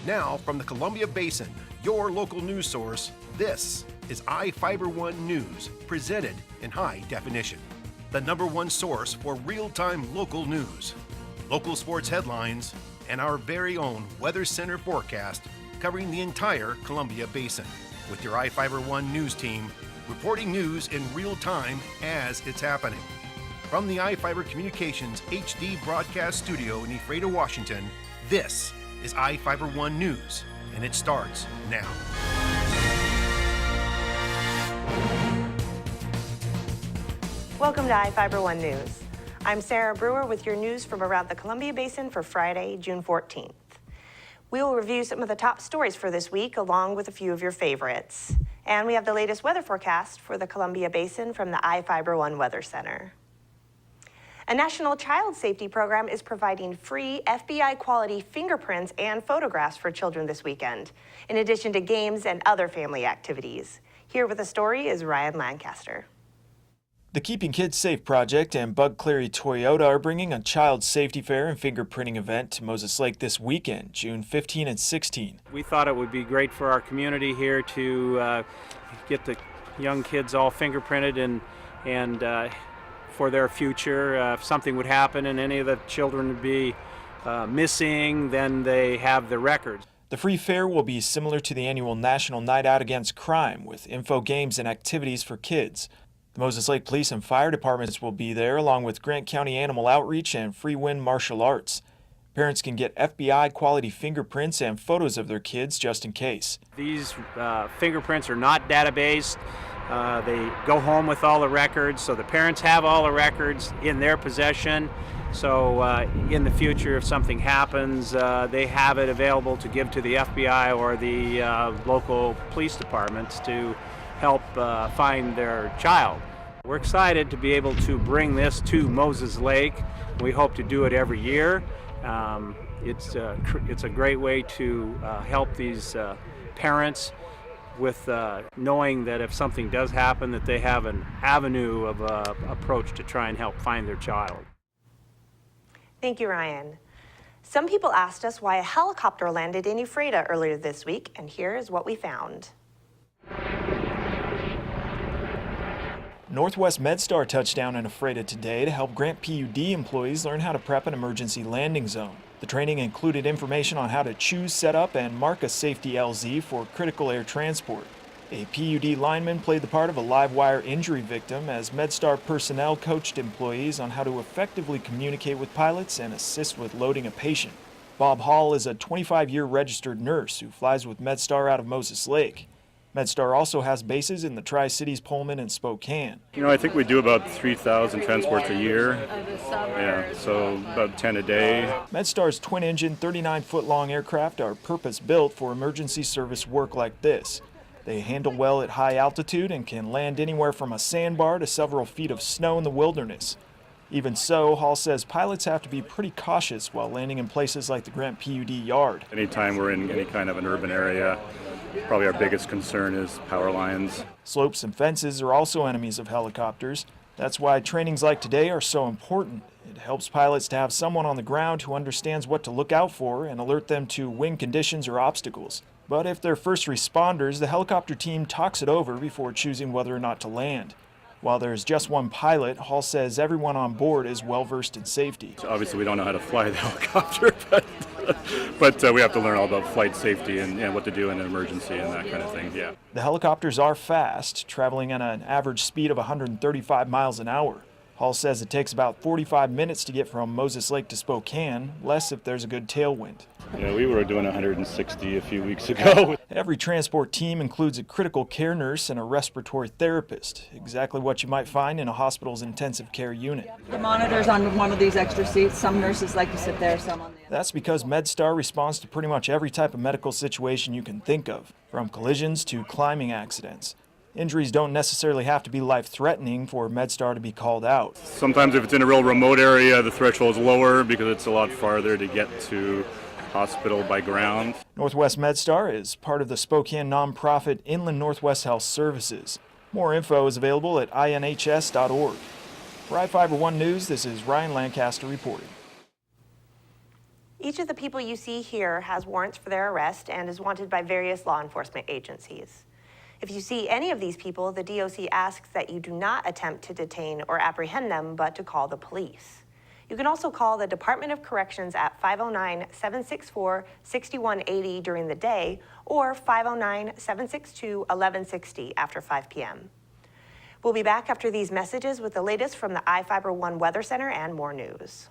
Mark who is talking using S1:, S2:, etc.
S1: Now, from the Columbia Basin, your local news source, this is iFIBER 1 News, presented in high definition. The #1 source for real-time local news, local sports headlines, and our very own Weather Center forecast covering the entire Columbia Basin. With your iFIBER 1 News team, reporting news in real time as it's happening. From the iFIBER Communications HD broadcast studio in Ephrata, Washington, this is iFIBER 1 News, and it starts now.
S2: Welcome to iFIBER 1 News. I'm Sarah Brewer with your news from around the Columbia Basin for Friday, June 14th. We will review some of the top stories for this week, along with a few of your favorites. And we have the latest weather forecast for the Columbia Basin from the iFIBER 1 Weather Center. A national child safety program is providing free FBI quality fingerprints and photographs for children this weekend, in addition to games and other family activities. Here with the story is Ryan Lancaster.
S3: The Keeping Kids Safe Project and Bug Cleary Toyota are bringing a child safety fair and fingerprinting event to Moses Lake this weekend, June 15 and 16.
S4: We thought it would be great for our community here to get the young kids all fingerprinted and for their future. If something would happen and any of the children would be missing, then they have the records.
S3: The free fair will be similar to the annual National Night Out Against Crime, with info games and activities for kids. The Moses Lake Police and Fire Departments will be there, along with Grant County Animal Outreach and Free Wind Martial Arts. Parents can get FBI quality fingerprints and photos of their kids just in case.
S4: These fingerprints are not databased. They go home with all the records, so the parents have all the records in their possession. So in the future, if something happens, they have it available to give to the FBI or the local police departments to help find their child. We're excited to be able to bring this to Moses Lake. We hope to do it every year. It's a great way to help these parents with knowing that if something does happen, that they have an avenue of approach to try and help find their child.
S2: Thank you, Ryan. Some people asked us why a helicopter landed in Ephrata earlier this week, and here is what we found.
S3: Northwest MedStar touched down in Ephrata today to help Grant PUD employees learn how to prep an emergency landing zone. The training included information on how to choose, set up, and mark a safety LZ for critical air transport. A PUD lineman played the part of a live wire injury victim as MedStar personnel coached employees on how to effectively communicate with pilots and assist with loading a patient. Bob Hall is a 25-year registered nurse who flies with MedStar out of Moses Lake. MedStar also has bases in the Tri-Cities, Pullman, and Spokane.
S5: You know, I think we do about 3,000 transports a year. Yeah, so about 10 a day.
S3: MedStar's twin-engine, 39-foot-long aircraft are purpose-built for emergency service work like this. They handle well at high altitude and can land anywhere from a sandbar to several feet of snow in the wilderness. Even so, Hall says pilots have to be pretty cautious while landing in places like the Grant PUD yard.
S5: Anytime we're in any kind of an urban area, probably our biggest concern is power lines.
S3: Slopes and fences are also enemies of helicopters. That's why trainings like today are so important. It helps pilots to have someone on the ground who understands what to look out for and alert them to wind conditions or obstacles. But if they're first responders, the helicopter team talks it over before choosing whether or not to land. While there's just one pilot, Hall says everyone on board is well versed in safety.
S5: So obviously we don't know how to fly the helicopter, but we have to learn all about flight safety and what to do in an emergency and that kind of thing, yeah.
S3: The helicopters are fast, traveling at an average speed of 135 miles an hour. Hall says it takes about 45 minutes to get from Moses Lake to Spokane, less if there's a good tailwind.
S5: Yeah, we were doing 160 a few weeks ago.
S3: Every transport team includes a critical care nurse and a respiratory therapist, exactly what you might find in a hospital's intensive care unit.
S6: The monitor's on one of these extra seats. Some nurses like to sit there, some on the other.
S3: That's because MedStar responds to pretty much every type of medical situation you can think of, from collisions to climbing accidents. Injuries don't necessarily have to be life-threatening for MedStar to be called out.
S5: Sometimes if it's in a real remote area, the threshold is lower because it's a lot farther to get to hospital by ground.
S3: Northwest MedStar is part of the Spokane nonprofit Inland Northwest Health Services. More info is available at inhs.org. For iFIBER 1 News, this is Ryan Lancaster reporting.
S2: Each of the people you see here has warrants for their arrest and is wanted by various law enforcement agencies. If you see any of these people, the DOC asks that you do not attempt to detain or apprehend them, but to call the police. You can also call the Department of Corrections at 509-764-6180 during the day or 509-762-1160 after 5 p.m. We'll be back after these messages with the latest from the iFIBER One Weather Center and more news.